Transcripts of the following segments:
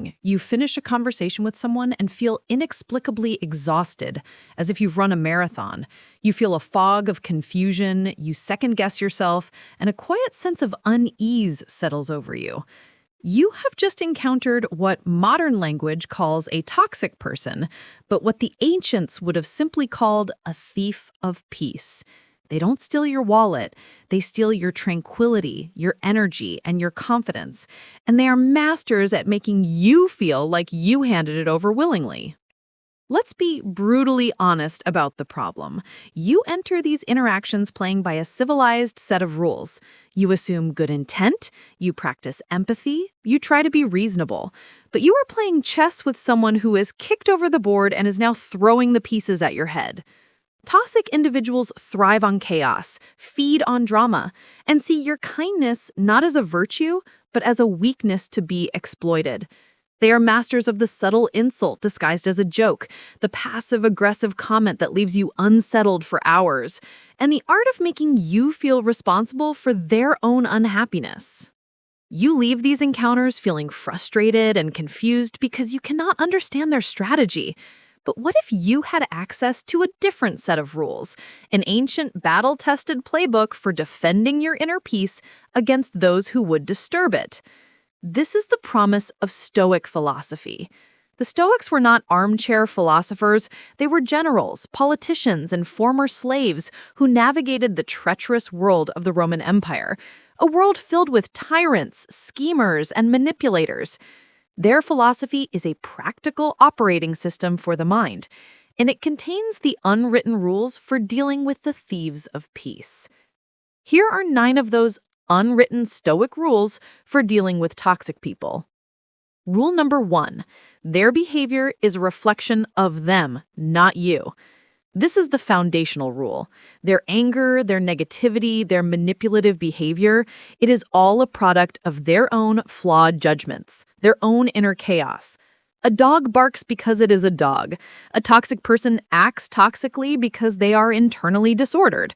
morning, you finish a conversation with someone and feel inexplicably exhausted, as if you've run a marathon. You feel a fog of confusion, you second-guess yourself, and a quiet sense of unease settles over you. You have just encountered what modern language calls a toxic person, but what the ancients would have simply called a thief of peace. They don't steal your wallet, they steal your tranquility, your energy, and your confidence, and they are masters at making you feel like you handed it over willingly. Let's be brutally honest about the problem. You enter these interactions playing by a civilized set of rules. You assume good intent, you practice empathy, you try to be reasonable. But you are playing chess with someone who has kicked over the board and is now throwing the pieces at your head. Toxic individuals thrive on chaos, feed on drama, and see your kindness not as a virtue, but as a weakness to be exploited. They are masters of the subtle insult disguised as a joke, the passive-aggressive comment that leaves you unsettled for hours, and the art of making you feel responsible for their own unhappiness. You leave these encounters feeling frustrated and confused because you cannot understand their strategy. But what if you had access to a different set of rules, an ancient battle-tested playbook for defending your inner peace against those who would disturb it? This is the promise of Stoic philosophy. The Stoics were not armchair philosophers, they were generals, politicians, and former slaves who navigated the treacherous world of the Roman Empire, a world filled with tyrants, schemers, and manipulators. Their philosophy is a practical operating system for the mind, and it contains the unwritten rules for dealing with the thieves of peace. Here are 9 of those unwritten Stoic rules for dealing with toxic people. Rule number 1, their behavior is a reflection of them, not you. This is the foundational rule. Their anger, their negativity, their manipulative behavior, it is all a product of their own flawed judgments, their own inner chaos. A dog barks because it is a dog. A toxic person acts toxically because they are internally disordered.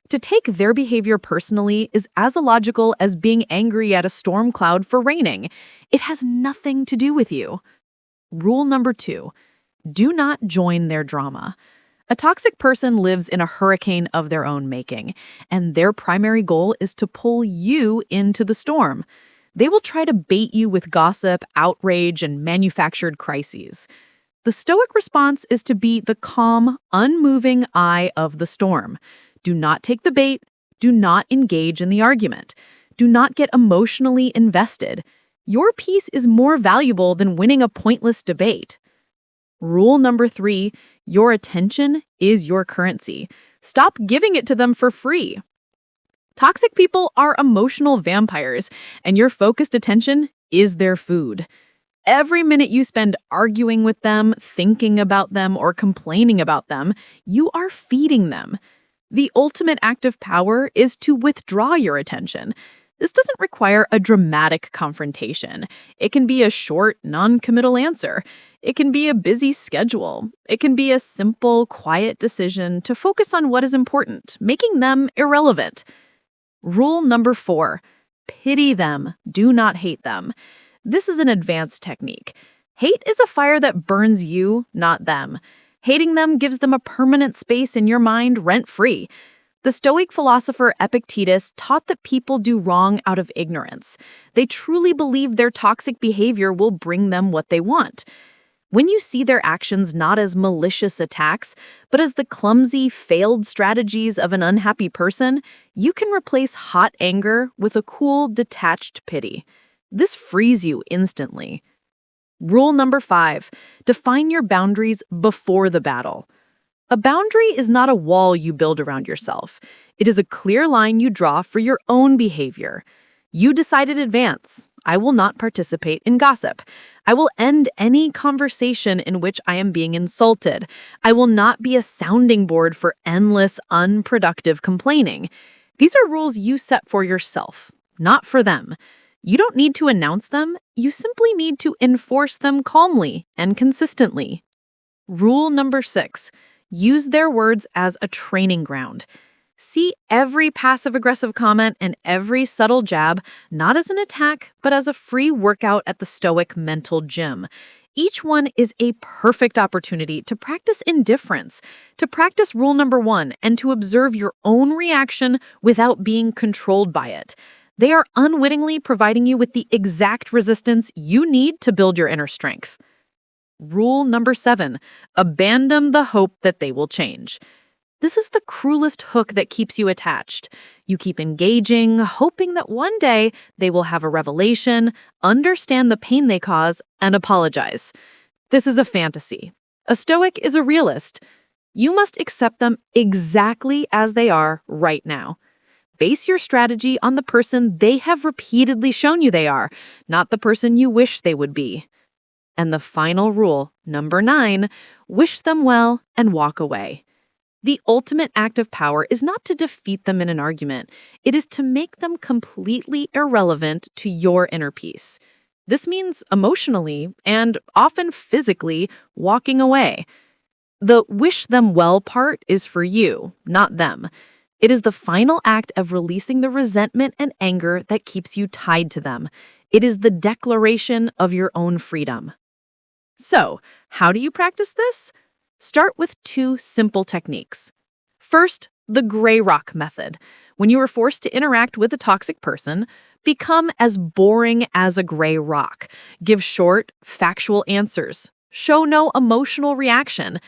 To take their behavior personally is as illogical as being angry at a storm cloud for raining. It has nothing to do with you. Rule number 2, do not join their drama. A toxic person lives in a hurricane of their own making, and their primary goal is to pull you into the storm. They will try to bait you with gossip, outrage, and manufactured crises. The Stoic response is to be the calm, unmoving eye of the storm. Do not take the bait. Do not engage in the argument. Do not get emotionally invested. Your peace is more valuable than winning a pointless debate. Rule number 3, your attention is your currency. Stop giving it to them for free. Toxic people are emotional vampires, and your focused attention is their food. Every minute you spend arguing with them, thinking about them, or complaining about them, you are feeding them. The ultimate act of power is to withdraw your attention. This doesn't require a dramatic confrontation. It can be a short, non-committal answer. It can be a busy schedule. It can be a simple, quiet decision to focus on what is important, making them irrelevant. Rule number 4, pity them, do not hate them. This is an advanced technique. Hate is a fire that burns you, not them. Hating them gives them a permanent space in your mind rent-free. The Stoic philosopher Epictetus taught that people do wrong out of ignorance. They truly believe their toxic behavior will bring them what they want. When you see their actions not as malicious attacks, but as the clumsy, failed strategies of an unhappy person, you can replace hot anger with a cool, detached pity. This frees you instantly. Rule number 5, define your boundaries before the battle. A boundary is not a wall you build around yourself. It is a clear line you draw for your own behavior. You decide in advance, I will not participate in gossip. I will end any conversation in which I am being insulted. I will not be a sounding board for endless, unproductive complaining. These are rules you set for yourself, not for them. You don't need to announce them, you simply need to enforce them calmly and consistently. Rule number 6, use their words as a training ground. See every passive-aggressive comment and every subtle jab not as an attack, but as a free workout at the Stoic mental gym. Each one is a perfect opportunity to practice indifference, to practice rule number one, and to observe your own reaction without being controlled by it. They are unwittingly providing you with the exact resistance you need to build your inner strength. Rule number 7, abandon the hope that they will change. This is the cruelest hook that keeps you attached. You keep engaging, hoping that one day they will have a revelation, understand the pain they cause, and apologize. This is a fantasy. A Stoic is a realist. You must accept them exactly as they are right now. Base your strategy on the person they have repeatedly shown you they are, not the person you wish they would be. And the final rule, number 9, wish them well and walk away. The ultimate act of power is not to defeat them in an argument. It is to make them completely irrelevant to your inner peace. This means emotionally and often physically walking away. The wish them well part is for you, not them. It is the final act of releasing the resentment and anger that keeps you tied to them. It is the declaration of your own freedom. So, how do you practice this? Start with 2 simple techniques. First, the gray rock method. When you are forced to interact with a toxic person, become as boring as a gray rock. Give short, factual answers. Show no emotional reaction.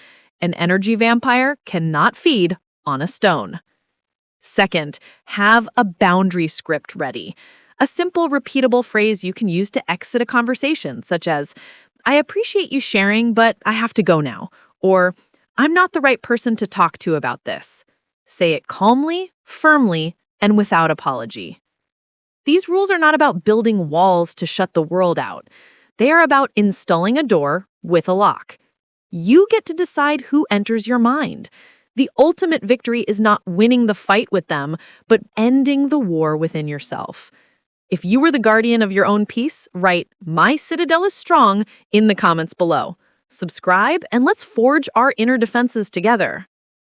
An energy vampire cannot feed on a stone. Second, have a boundary script ready. A simple, repeatable phrase you can use to exit a conversation, such as, "I appreciate you sharing, but I have to go now." Or, "I'm not the right person to talk to about this." Say it calmly, firmly, and without apology. These rules are not about building walls to shut the world out. They are about installing a door with a lock. You get to decide who enters your mind. The ultimate victory is not winning the fight with them, but ending the war within yourself. If you were the guardian of your own peace, write "My citadel is strong" in the comments below. Subscribe, and let's forge our inner defenses together.